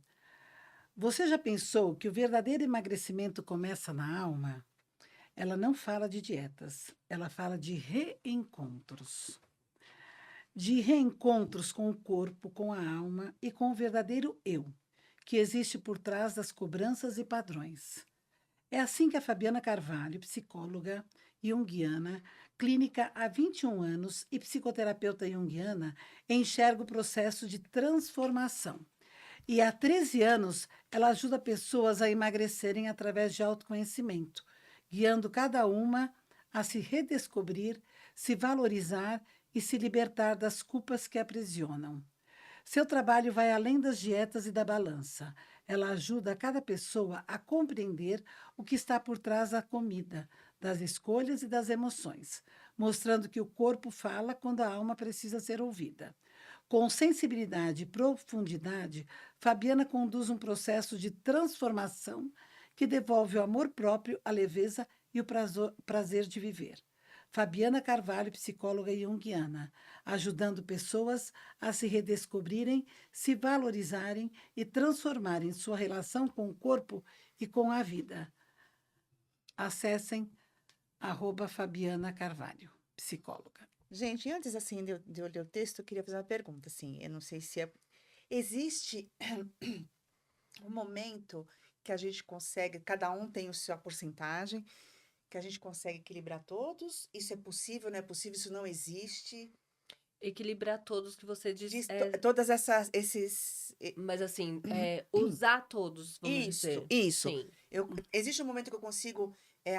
Você já pensou que o verdadeiro emagrecimento começa na alma? Ela não fala de dietas, ela fala de reencontros. De reencontros com o corpo, com a alma e com o verdadeiro eu, que existe por trás das cobranças e padrões. É assim que a Fabiana Carvalho, psicóloga junguiana, clínica há 21 anos e psicoterapeuta junguiana, enxerga o processo de transformação. E há 13 anos, ela ajuda pessoas a emagrecerem através de autoconhecimento, guiando cada uma a se redescobrir, se valorizar e se libertar das culpas que aprisionam. Seu trabalho vai além das dietas e da balança. Ela ajuda cada pessoa a compreender o que está por trás da comida, das escolhas e das emoções, mostrando que o corpo fala quando a alma precisa ser ouvida. Com sensibilidade e profundidade, Fabiana conduz um processo de transformação que devolve o amor próprio, a leveza e o prazer de viver. Fabiana Carvalho, psicóloga junguiana, ajudando pessoas a se redescobrirem, se valorizarem e transformarem sua relação com o corpo e com a vida. Acessem @Fabiana Carvalho, psicóloga. Gente, antes assim de eu ler o texto, eu queria fazer uma pergunta, assim, eu não sei se existe um momento que a gente consegue, cada um tem a sua porcentagem, que a gente consegue equilibrar todos? Isso é possível, não é possível, isso não existe? Equilibrar todos que você diz, Todas esses. mas assim, usar todos, vamos Isso, dizer. isso. Sim. Existe um momento que eu consigo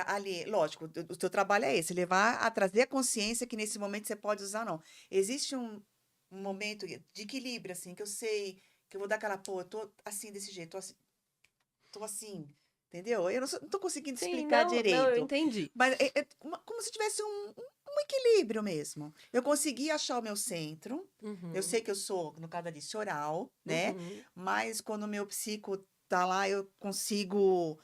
ali, lógico, o teu trabalho é esse, levar a trazer a consciência que nesse momento você pode usar, não. Existe um momento de equilíbrio, assim, que eu sei que eu vou dar aquela, pô, eu tô assim, desse jeito, tô assim, entendeu? Eu não tô conseguindo Sim, explicar não, eu direito, entendi. mas é como se tivesse um equilíbrio mesmo. Eu consegui achar o meu centro, eu Uhum, sei que eu sou, no caso ali, oral, né? uhum, Mas quando o meu psico tá lá, eu consigo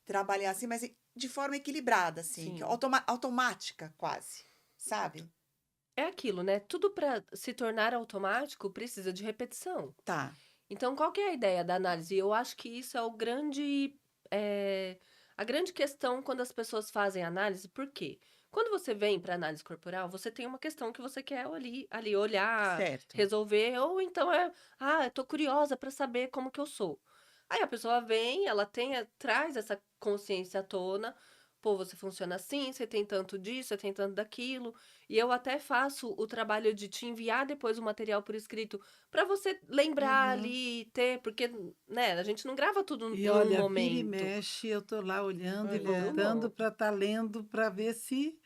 trabalhar assim, mas de forma equilibrada, assim, sim. automática quase, sabe? É aquilo, né? Tudo para se tornar automático precisa de repetição. Tá. Então, qual que é a ideia da análise? Eu acho que isso é é, a grande questão quando as pessoas fazem análise, por quê? Quando você vem para análise corporal, você tem uma questão que você quer ali olhar, Certo. resolver, ou então eu tô curiosa para saber como que eu sou. Aí a pessoa vem, ela traz essa consciência à tona, pô, você funciona assim, você tem tanto disso, você tem tanto daquilo, e eu até faço o trabalho de te enviar depois o material por escrito para você lembrar Uhum. ali, ter, porque, né, a gente não grava tudo E num olha, vira e momento. mexe, eu tô lá olhando e Muito Olhando. voltando bom. para estar lendo para ver se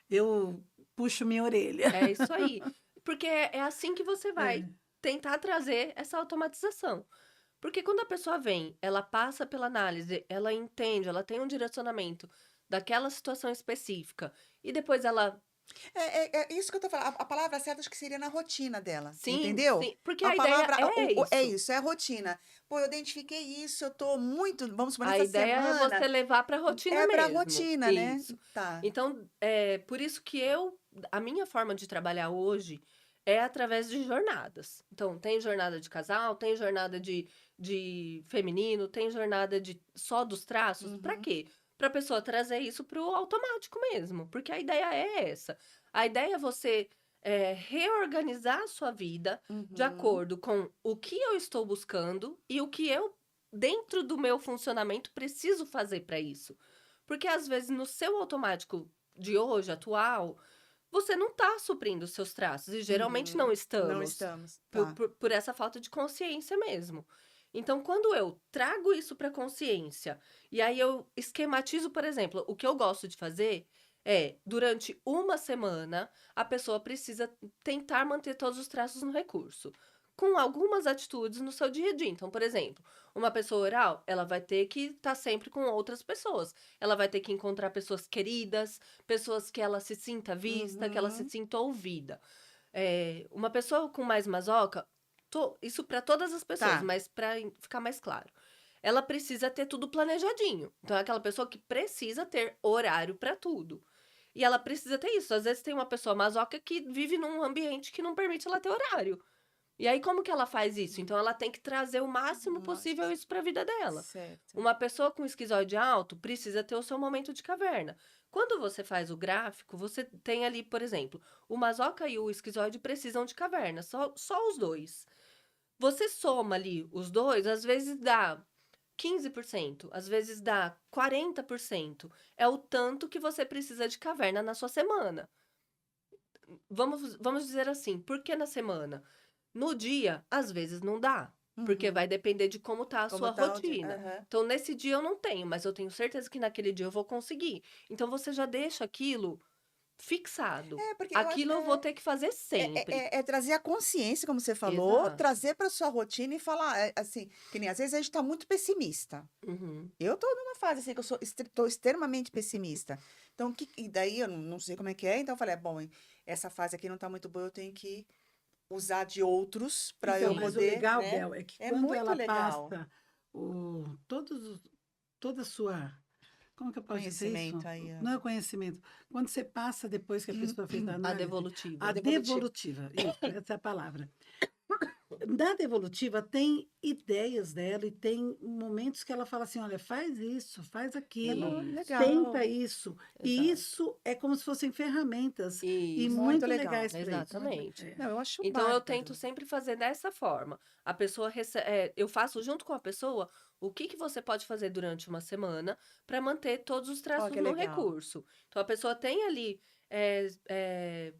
eu puxo minha orelha. É isso aí. Porque é assim que você vai É. tentar trazer essa automatização. Porque quando a pessoa vem, ela passa pela análise, ela entende, ela tem um direcionamento daquela situação específica, e depois ela. É isso que eu tô falando. A palavra certa acho que seria na rotina dela, Sim, entendeu? sim, porque A a ideia palavra é é isso. isso, é a rotina. Pô, eu identifiquei isso, eu tô muito, vamos supor, A nessa ideia é semana, você levar para a rotina é pra mesmo. rotina, né? Isso. Tá. Então, por isso que a minha forma de trabalhar hoje é através de jornadas. Então, tem jornada de casal, tem jornada de feminino, tem jornada de só dos traços. Para Uhum. quê? Para a pessoa trazer isso para o automático mesmo. Porque a ideia é essa. A ideia é você reorganizar a sua vida de Uhum. acordo com o que eu estou buscando e o que eu dentro do meu funcionamento, preciso fazer para isso. Porque às vezes no seu automático de hoje, atual, você não está suprindo os seus traços. E geralmente não Uhum. Não estamos. estamos. Por, Tá. por, por essa falta de consciência mesmo. Então, quando eu trago isso para consciência, e aí eu esquematizo, por exemplo, o que eu gosto de fazer durante uma semana, a pessoa precisa tentar manter todos os traços no recurso. Com algumas atitudes no seu dia a dia. Então, por exemplo, uma pessoa oral, ela vai ter que estar sempre com outras pessoas. Ela vai ter que encontrar pessoas queridas, pessoas que ela se sinta vista, que ela se Uhum. sinta ouvida. Uma pessoa com mais masoca, isso para todas as pessoas, Tá. mas para ficar mais claro, ela precisa ter tudo planejadinho. Então, é aquela pessoa que precisa ter horário para tudo. E ela precisa ter isso. Às vezes tem uma pessoa masoca que vive num ambiente que não permite ela ter horário. E aí, como que ela faz isso? Então, ela tem que trazer o máximo possível Nossa. isso para a vida dela. Certo. Uma pessoa com esquizoide alto precisa ter o seu momento de caverna. Quando você faz o gráfico, você tem ali, por exemplo, o masoca e o esquizoide precisam de caverna, só os dois. Você soma ali os dois, às vezes dá 15%, às vezes dá 40%. É o tanto que você precisa de caverna na sua semana. Vamos dizer assim, por que na semana? No dia, às vezes não dá, porque Uhum. vai depender de como tá a Como sua tá o dia? rotina. Aham. Então, nesse dia eu não tenho, mas eu tenho certeza que naquele dia eu vou conseguir. Então, você já deixa aquilo fixado. Porque eu acho. Aquilo eu vou ter que fazer sempre. É trazer a consciência, como você falou, Exato. trazer para sua rotina e falar, assim, que nem às vezes a gente está muito pessimista. Uhum. Eu tô numa fase assim que eu tô extremamente pessimista. Então, e daí eu não sei como é que é, então eu falei, bom, essa fase aqui não tá muito boa, eu tenho que usar de outros para Então, eu Sim. mas o poder, legal, né? Bel, é que É quando muito ela legal. passa o, todos, toda a sua. Como que eu posso dizer isso? Conhecimento aí. Não é o conhecimento. Quando você passa, depois que a pessoa fez a A análise, a devolutiva. Devolutivo. devolutiva, isso, essa é a palavra. Na devolutiva tem ideias dela e tem momentos que ela fala assim, olha, faz isso, faz aquilo, Isso. tenta Legal. isso. E Exato. isso é como se fossem ferramentas e Isso. Muito muito legal. legais para isso. Muito legal. Exatamente. É. Não, eu acho Então eu tento bárbaro. sempre fazer dessa forma. A pessoa eu faço junto com a pessoa o que que você pode fazer durante uma semana para manter todos os Ó, traços que no legal. recurso. Então a pessoa tem ali é, é,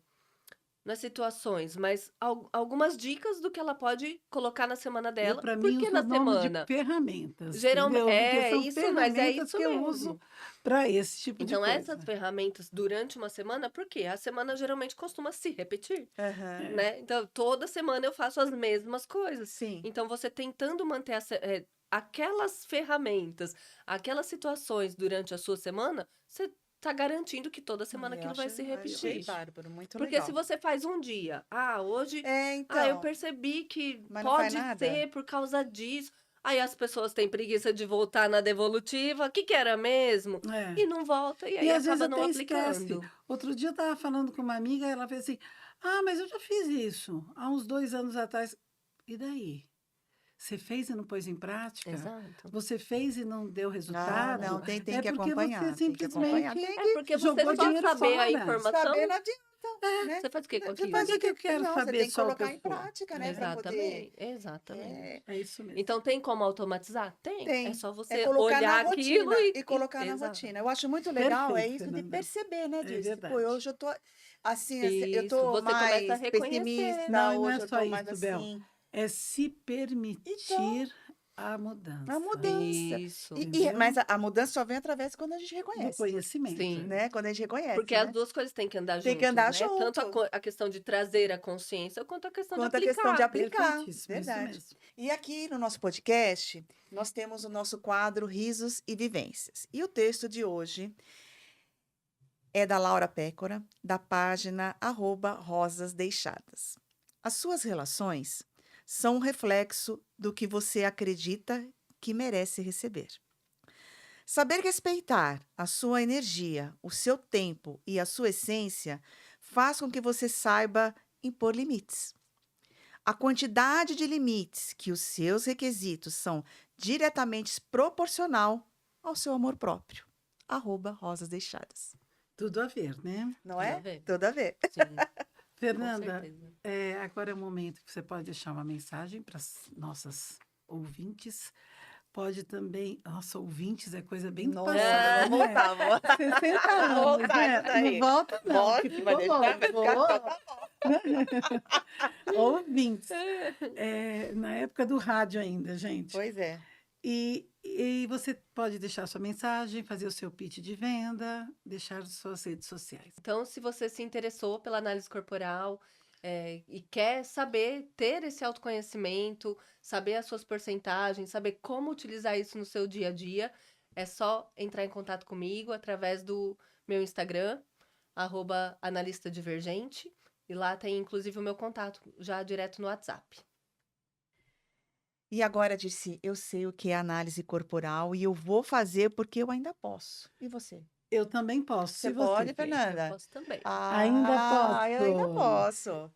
não é situações, mas algumas dicas do que ela pode colocar na semana Eu, dela. para Por mim, que uso na o nome de semana? ferramentas, Geralmente, entendeu? Porque são mas é ferramentas isso que eu uso mesmo. para esse tipo de Então, essas coisa. ferramentas durante uma semana, por quê? A semana geralmente costuma se repetir, Aham. É, né? Então, toda semana eu faço as mesmas coisas. Sim. Então, você tentando manter aquelas ferramentas, aquelas situações durante a sua semana, você tá garantindo que toda semana Eu aquilo vai se achei repetir. bárbaro, muito Porque se legal. você faz um dia, hoje, É, eu então, percebi que mas não faz pode nada? ser por causa disso. Aí as pessoas têm preguiça de voltar na devolutiva, o que que era mesmo? é. E não volta, e E aí às vezes acaba não até esquece. aplicando. Outro dia eu estava falando com uma amiga, ela fez assim: Ah, mas eu já fiz isso há uns 2 anos atrás. E daí? Você fez e não pôs em prática? Exato. Você fez e não deu Ah, resultado? não, tem É que porque você acompanhar, tem que acompanhar. simplesmente Tem É que porque você jogou só dinheiro saber a fora. informação, saber, não adianta. Né? você faz o que com Você aquilo? faz Por o que eu que. quero Não, você saber tem que só o que colocar eu em sou? prática, né? Para poder. Exatamente, exatamente. É isso mesmo. Então, tem como automatizar? Tem. É Tem. só É você colocar na olhar aquilo rotina e... e colocar na Exato. rotina. Eu acho muito legal, é Perfeito, isso de Fernanda. perceber, né, É Dirce? Pô, verdade. hoje eu tô assim, eu Isso, tô você começa a mais reconhecer. pessimista, Não, e não hoje é eu só tô mais isso, Bel. assim. É se Então, permitir a a mudança, mudança. Isso. Mas entendeu? a mudança só vem através quando a gente Do reconhece, conhecimento. Sim. né? Quando a gente Porque reconhece, as né? duas coisas têm que andar Tem que juntos, andar né? Tanto junto. a questão de trazer a consciência, quanto a questão de Quanto a questão de aplicar. aplicar, Perfeitíssimo, isso verdade. mesmo. E aqui no nosso podcast, nós temos o nosso quadro Risos e Vivências. E o texto de hoje é da Laura Pécora, da página @rosasdeixadas. As suas relações são um reflexo do que você acredita que merece receber. Saber respeitar a sua energia, o seu tempo e a sua essência faz com que você saiba impor limites. A quantidade de limites que os seus requisitos são diretamente proporcional ao seu amor próprio. @rosasdeixadas. Tudo a ver, né? Não Tudo a é? ver. Tudo a ver. Sim, com Fernanda, certeza. agora é o momento que você pode deixar uma mensagem para as nossas ouvintes. Pode também. Nossa, ouvintes é coisa bem do Nossa, passado, vamos né? voltar, vamos 60 Vamos anos, voltar né? isso daí. Não volta, não, Volte, que vai ficou deixar, bom. vai ficar Ouvintes. Na época do rádio ainda, gente. Pois é. E você pode deixar sua mensagem, fazer o seu pitch de venda, deixar suas redes sociais. Então, se você se interessou pela análise corporal, e quer saber, ter esse autoconhecimento, saber as suas porcentagens, saber como utilizar isso no seu dia a dia, é só entrar em contato comigo através do meu Instagram, @analistadivergente, e lá tem inclusive o meu contato já direto no WhatsApp. E agora, Dirce, eu sei o que é análise corporal e eu vou fazer porque eu ainda posso. E você? Eu também posso, Você se você pode, fez. Eu Fernanda? posso também. Ainda Eu ainda posso. posso.